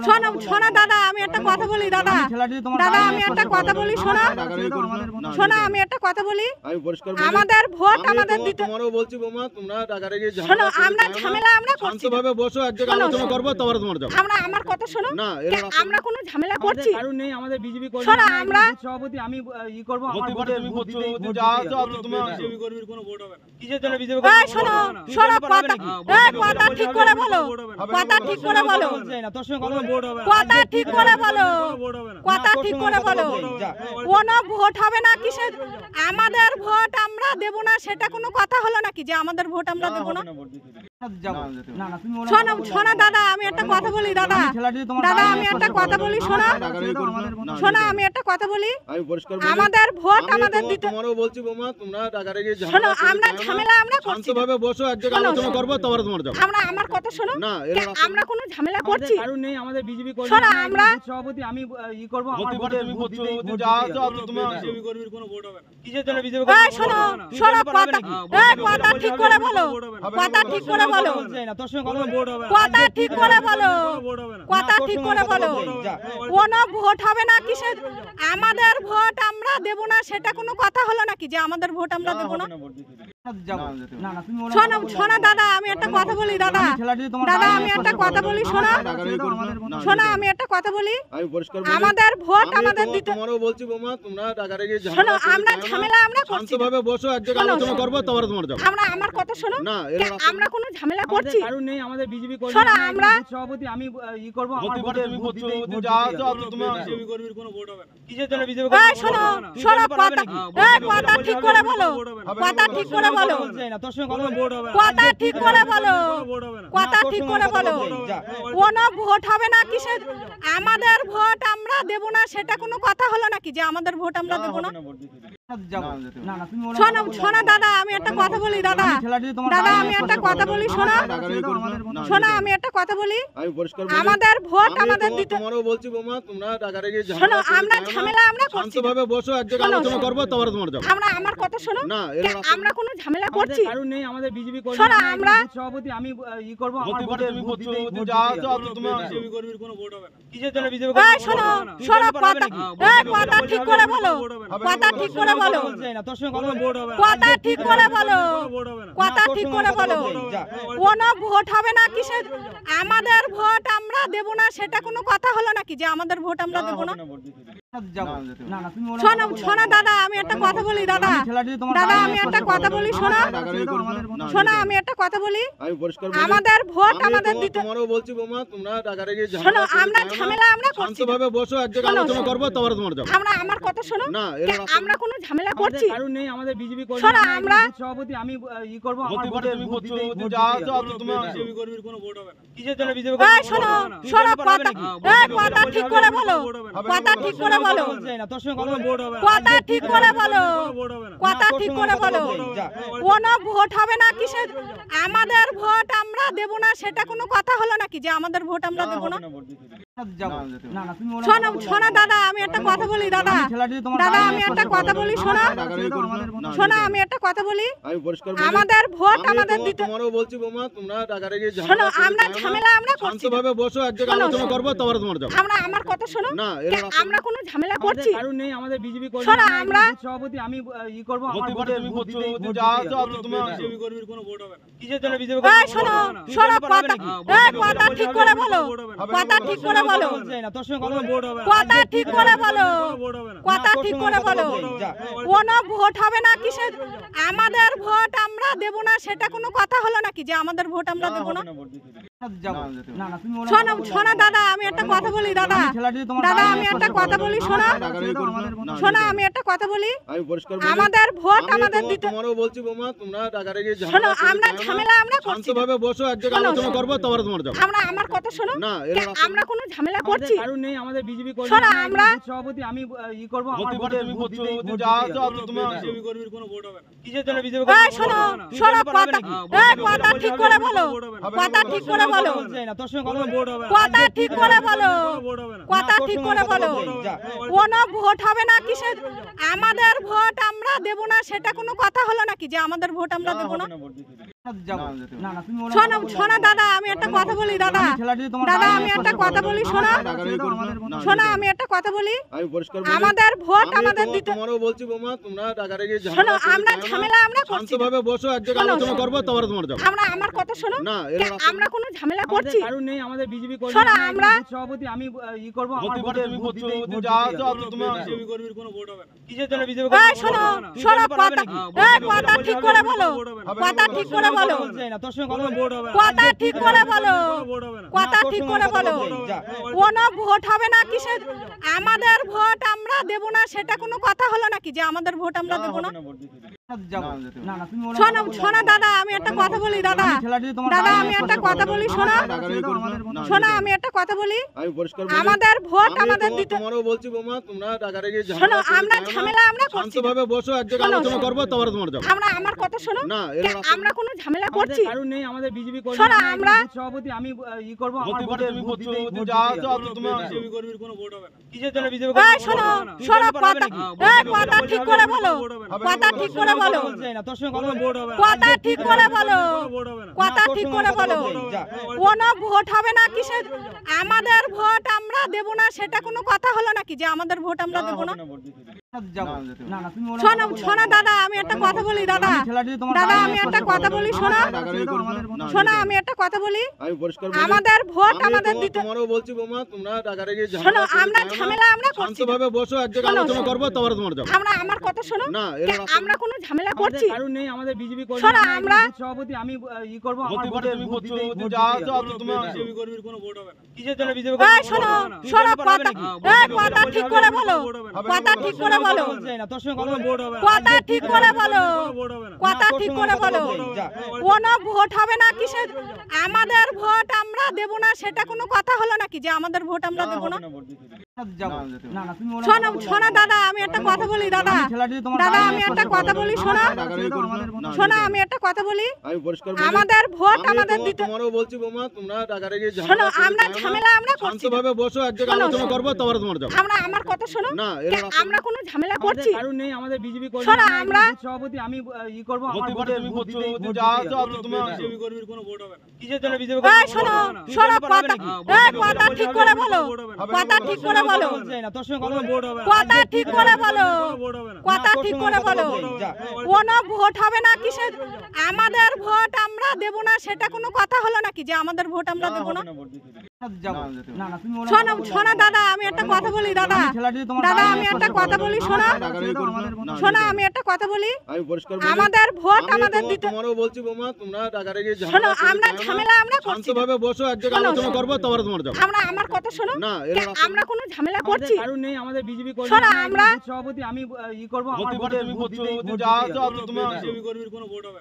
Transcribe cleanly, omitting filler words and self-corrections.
শোনো শোনো দাদা, আমি একটা কথা বলি দাদা, দাদা আমি একটা কথা বলি, শোনো শোনো আমি একটা কথা বলি, আমাদের ভোট আমাদের দিতে, শোনো আমরা ঝামেলা আমরা করছি, শান্তভাবে বসো, এক জায়গায় আলোচনা করব, তারপরে তোমার যাও। আমরা আমার কথা শোনো, না আমরা কোনো ঝামেলা করছি কারণ নেই, আমাদের বিজেপি কর্মী, শোনো আমরা সভাপতি আমি ই করব, তুমি যা যাও, তুমি বিজেপি কর্মীর কোনো ভোট হবে না। কিসের জন্য বিজেপি এই শোনো শোনো কথা, এই কথা ঠিক করে বলো, কথা ঠিক করে বলো, তোর সঙ্গে কোনো ভোট হবে না, কথা ঠিক করে বলো, কথা ঠিক করে বলো, কোনো ভোট হবে না। কিসের আমাদের ভোট আমরা দেব না, সেটা কোনো কথা হলো নাকি যে আমাদের ভোট আমরা দেব না? শোনো শোনো দাদা, আমি একটা কথা বলি দাদা, দাদা আমি একটা কথা বলি, শোনো শোনো আমি একটা কথা বলি, আমাদের ভোট আমাদের দিতে, বলছি বোমা, তোমরা রাগারাগি শোনো আমরা ঝামেলা আমরা করছি, শান্তভাবে বসো, এক জায়গায় আলোচনা করব, তারপরে তোমার যাও। আমরা আমার কথা শোনো, না আমরা কোনো ঝামেলা করছি, কারণ নেই, আমাদের বিজেপি কর্মী, শোনো আমরা সভাপতি আমি ই করব, তুমি যা যাও, তুমি বিজেপি কর্মীর কোনো ভোট হবে না। কিসের জন্য বিজেপি এই শোনো শোনো কথা, এই কথা ঠিক করে বলো, কথা ঠিক করে বলো, তোর সঙ্গে কোনো ভোট হবে না, কথা ঠিক করে বলো, কথা ঠিক করে বলো, কোনো ভোট হবে না। কিসের আমাদের ভোট আমরা দেব না, সেটা কোনো কথা হলো নাকি যে আমাদের ভোট আমরা দেব না? শোনো শোনো দাদা, আমি একটা কথা বলি দাদা, দাদা আমি একটা কথা বলি, শোনো শোনো আমি একটা কথা বলি, আমাদের ভোট আমাদের দিতে, বলছি বোমা, তোমরা রাগারাগি শোনো আমরা ঝামেলা আমরা করছি, শান্তভাবে বসো, এক জায়গায় আলোচনা করব, তারপরে তোমার যাও। আমরা আমার কথা শোনো, না আমরা কোনো ঝামেলা করছি, কারণ নেই, আমাদের বিজেপি কর্মী, শোনো আমরা সভাপতি আমি ই করব, তুমি যা যাও, তুমি বিজেপি কর্মীর কোনো ভোট হবে না। কিসের জন্য বিজেপি এই শোনো শোনো কথা, এই কথা ঠিক করে বলো, কথা ঠিক করে বলো, তোর সঙ্গে কোনো ভোট হবে না, কথা ঠিক করে বলো, কথা ঠিক করে বলো, কোনো ভোট হবে না। কিসের আমাদের ভোট আমরা দেব না, সেটা কোনো কথা হলো নাকি যে আমাদের ভোট আমরা দেব না? শোনো শোনো দাদা, আমি একটা কথা বলি দাদা, দাদা আমি একটা কথা বলি, শোনো শোনো আমি একটা কথা বলি, আমাদের ভোট আমাদের দিতে, বলছি বোমা, তোমরা রাগারাগি শোনো আমরা ঝামেলা আমরা করছি, শান্তভাবে বসো, এক জায়গায় আলোচনা করব, তারপরে তোমার যাও। আমরা আমার কথা শোনো, না আমরা কোনো ঝামেলা করছি, কারণ নেই, আমাদের বিজেপি কর্মী, শোনো আমরা সভাপতি আমি ই করব, তুমি যা যাও, তুমি বিজেপি কর্মীর কোনো ভোট হবে না। কিসের জন্য বিজেপি এই শোনো শোনো কথা, এই কথা ঠিক করে বলো, কথা ঠিক করে বলো, তোর সঙ্গে কোনো ভোট হবে না, কথা ঠিক করে বলো, কথা ঠিক করে বলো, কোনো ভোট হবে না। কিসের আমাদের ভোট আমরা দেব না, সেটা কোনো কথা হলো নাকি যে আমাদের ভোট আমরা দেব না? শোনো শোনো দাদা, আমি একটা কথা বলি দাদা, দাদা আমি একটা কথা বলি, শোনো শোনো আমি একটা কথা বলি, আমাদের ভোট আমাদের দিতে, বলছি বোমা, তোমরা রাগারাগি শোনো আমরা ঝামেলা আমরা করছি, শান্তভাবে বসো, এক জায়গায় আলোচনা করব, তারপরে তোমার যাও। আমরা আমার কথা শোনো, না আমরা কোনো ঝামেলা করছি, কারণ নেই, আমাদের বিজেপি কর্মী, শোনো আমরা সভাপতি আমি ই করব, তুমি যা যাও, তুমি বিজেপি কর্মীর কোনো ভোট হবে না। কিসের জন্য বিজেপি এই শোনো শোনো কথা, এই কথা ঠিক করে বলো, কথা ঠিক করে বলো, তোর সঙ্গে কোনো ভোট হবে না, কথা ঠিক করে বলো, কথা ঠিক করে বলো, কোনো ভোট হবে না। কিসের আমাদের ভোট আমরা দেব না, সেটা কোনো কথা হলো নাকি যে আমাদের ভোট আমরা দেব না? শোনো শোনো দাদা, আমি একটা কথা বলি দাদা, দাদা আমি একটা কথা বলি, শোনো শোনো আমি একটা কথা বলি, আমাদের ভোট আমাদের দিতে, বলছি বোমা, তোমরা রাগারাগি শোনো আমরা ঝামেলা আমরা করছি, শান্তভাবে বসো, এক জায়গায় আলোচনা করব, তারপরে তোমার যাও। আমরা আমার কথা শোনো, না আমরা কোনো ঝামেলা করছি, কারণ নেই, আমাদের বিজেপি কর্মী, শোনো আমরা সভাপতি আমি ই করব, তুমি যা যাও, তুমি বিজেপি কর্মীর কোনো ভোট হবে না। কিসের জন্য বিজেপি এই শোনো শোনো কথা, এই কথা ঠিক করে বলো, কথা ঠিক করে বলো, তোর সঙ্গে কোনো ভোট হবে না, কথা ঠিক করে বলো, কথা ঠিক করে বলো, কোনো ভোট হবে না। কিসের আমাদের ভোট আমরা দেব না, সেটা কোনো কথা হলো নাকি যে আমাদের ভোট আমরা দেব না? শোনো শোনো দাদা, আমি একটা কথা বলি দাদা, দাদা আমি একটা কথা বলি, শোনো শোনো আমি একটা কথা বলি, আমাদের ভোট আমাদের দিতে, বলছি বোমা, তোমরা রাগারাগি শোনো আমরা ঝামেলা আমরা করছি, শান্তভাবে বসো, এক জায়গায় আলোচনা করব, তারপরে তোমার যাও। আমরা আমার কথা শোনো, না আমরা কোনো ঝামেলা করছি, কারণ নেই, আমাদের বিজেপি কর্মী, শোনো আমরা সভাপতি আমি ই করব, তুমি যা যাও, তুমি বিজেপি কর্মীর কোনো ভোট হবে না। কিসের জন্য বিজেপি এই শোনো শোনো কথা, এই কথা ঠিক করে বলো, কথা ঠিক করে বলো, তোর সঙ্গে কোনো ভোট হবে না, কথা ঠিক করে বলো, কথা ঠিক করে বলো, কোনো ভোট হবে না। কিসের আমাদের ভোট আমরা দেব না, সেটা কোনো কথা হলো নাকি যে আমাদের ভোট আমরা দেব না? যাবো না না তুমি ওনার শোনো শোনো দাদা আমি একটা কথা বলি দাদা দাদা আমি একটা কথা বলি শোনো শোনো আমি একটা কথা বলি আমি পরিষ্কার আমাদের ভোট আমাদের দিতে তোমারও বলছি বোমা তোমরা রাগারাগি শোনো আমরা ঝামেলা আমরা করছি না। শান্তভাবে বসো এক জায়গায় আলোচনা করবো তারপরে তোমার যাবো আমরা আমার কথা শোনো না আমরা কোনো ঝামেলা আমাদের করছি কারণ নেই আমাদের বিজেপি কর্মী শোনো, আমরা- সভাপতি আমি ই করব আমার হতে পারে ভোটে তুমি ভোট করছো দিতে- যদি ভোট যা দিতে আছো হবে। তুমি বিজেপি কর্মীর কোনো ভোট হবে না কিসের জন্য বিজেপি এই কর্মীর শোনো ভোট হবে না? শোনো ভোট পাবে কথা নাকি? এই কথা ঠিক করে বলো কথা ঠিক করে বলো বলতে চাই না, তোর সঙ্গে কোনো ভোট হবে না। কথা ঠিক করে বলো ভোট হবে না। কথা না, তোর ঠিক সঙ্গে করে কথা বলো বলতে চাই, যা। কোনো ভোট হবে না কিসের আমাদের ভোট আমরা দেব না সেটা কোনো কথা হলো নাকি যে আমাদের ভোট আমরা দেব না যাবো না না তুমি ওনার শোনো শোনো দাদা আমি একটা কথা বলি দাদা দাদা আমি একটা কথা বলি শোনো শোনো আমি একটা কথা বলি আমি পরিষ্কার আমাদের ভোট আমাদের দিতে তোমারও বলছি বোমা তোমরা রাগারাগি শোনো আমরা ঝামেলা আমরা করছি না। শান্তভাবে বসো এক জায়গায় শোনো, আলোচনা শোনো। করবো তারপরে তোমার যাবো আমরা আমার কথা শোনো না আমরা কোনো ঝামেলা আমাদের করছি কারণ নেই আমাদের বিজেপি কর্মী শোনো, আমরা- বুথ সভাপতি আমি ই করব আমার হতে পারে ভোটে তুমি ভোট করছো দিতে- যদি ভোট যা দিতে আছো হবে। তুমি বিজেপি কর্মীর কোনো ভোট হবে না কিসের জন্য বিজেপি এই কর্মীর শোনো ভোট হবে না? শোনো তুই বলতে পারবে কথা নাকি? এই কথা ঠিক করে বলো কথা ঠিক করে বলো বলতে চাই না, তোর সঙ্গে কোনো ভোট হবে না। কথা ঠিক করে বলো ভোট হবে না। কথা না, তোর ঠিক সঙ্গে করে কথা বলো বলতে চাই, যা। কোনো ভোট হবে না কিসের আমাদের ভোট আমরা দেব না সেটা কোনো কথা হলো নাকি যে আমাদের ভোট আমরা দেব না যাবো না না তুমি ওনার শোনো শোনো দাদা আমি একটা কথা বলি দাদা দাদা আমি একটা কথা বলি শোনো শোনো আমি একটা কথা বলি আমি পরিষ্কার আমাদের ভোট আমাদের দিতে তোমারও বলছি বোমা তোমরা রাগারাগি শোনো আমরা ঝামেলা আমরা করছি না। শান্তভাবে বসো এক জায়গায় শোনো, আলোচনা শোনো। করবো তারপরে তোমার যাবো আমরা আমার কথা শোনো না আমরা কোনো ঝামেলা আমাদের করছি কারণ নেই আমাদের বিজেপি কর্মী শোনো, আমরা- বুথ সভাপতি আমি ই করব আমার হতে পারে ভোটে তুমি ভোট করছো দিতে- যদি ভোট যা দিতে আছো হবে। তুমি বিজেপি কর্মীর কোনো ভোট হবে না কিসের জন্য বিজেপি এই কর্মীর শোনো ভোট হবে না? তুই শোনো বলতে পারবে কথা নাকি? এই কথা ঠিক করে বলো কথা ঠিক করে বলো বলতে চাই না, তোর সঙ্গে কোনো ভোট হবে না। কথা ঠিক করে বলো ভোট হবে না। কথা না, তোর ঠিক সঙ্গে করে কথা বলো বলতে চাই, যা। কোনো ভোট হবে না কিসের আমাদের ভোট আমরা দেব না সেটা কোনো কথা হলো নাকি যে আমাদের ভোট আমরা দেব না যাবো না না তুমি ওনার শোনো শোনো দাদা আমি একটা কথা বলি দাদা দাদা আমি একটা কথা বলি শোনো শোনো আমি একটা কথা বলি আমি পরিষ্কার আমাদের ভোট আমাদের দিতে তোমারও বলছি বোমা তোমরা রাগারাগি শোনো আমরা ঝামেলা আমরা করছি না। শান্তভাবে বসো এক জায়গায় শোনো, আলোচনা শোনো। করবো তারপরে তোমার যাবো আমরা আমার কথা শোনো না আমরা কোনো ঝামেলা আমাদের করছি কারণ নেই আমাদের বিজেপি কর্মী শোনো, আমরা- বুথ সভাপতি আমি ই করব আমার হতে পারে ভোটে তুমি ভোট করছো দিতে- যদি ভোট যা দিতে আছো হবে। তুমি বিজেপি কর্মীর কোনো ভোট হবে না কিসের জন্য বিজেপি এই কর্মীর শোনো ভোট হবে না? তুই শোনো বলতে পারবে কথা নাকি? এই কথা ঠিক করে বলো কথা ঠিক করে বলো বলতে চাই না, তোর সঙ্গে কোনো ভোট হবে না। কথা ঠিক করে বলো ভোট হবে না। কথা না, তোর ঠিক সঙ্গে করে কথা বলো বলতে চাই, যা। কোনো ভোট হবে না কিসের আমাদের ভোট আমরা দেব না সেটা কোনো কথা হলো নাকি যে আমাদের ভোট আমরা দেব না যাবো না না তুমি ওনার শোনো শোনো দাদা আমি একটা কথা বলি দাদা দাদা আমি একটা কথা বলি শোনো শোনো আমি একটা কথা বলি আমি পরিষ্কার আমাদের ভোট আমাদের দিতে তোমারও বলছি বোমা তোমরা রাগারাগি শোনো আমরা ঝামেলা আমরা করছি না। শান্তভাবে বসো এক জায়গায় শোনো, আলোচনা শোনো। করবো তারপরে তোমার যাবো আমরা আমার কথা শোনো না আমরা কোনো ঝামেলা আমাদের করছি কারণ নেই আমাদের বিজেপি কর্মী শোনো, আমরা- বুথ সভাপতি আমি ই করব আমার হতে পারে ভোটে তুমি ভোট করছো দিতে- যদি ভোট যা দিতে আছো হবে। তুমি বিজেপি কর্মীর কোনো ভোট হবে না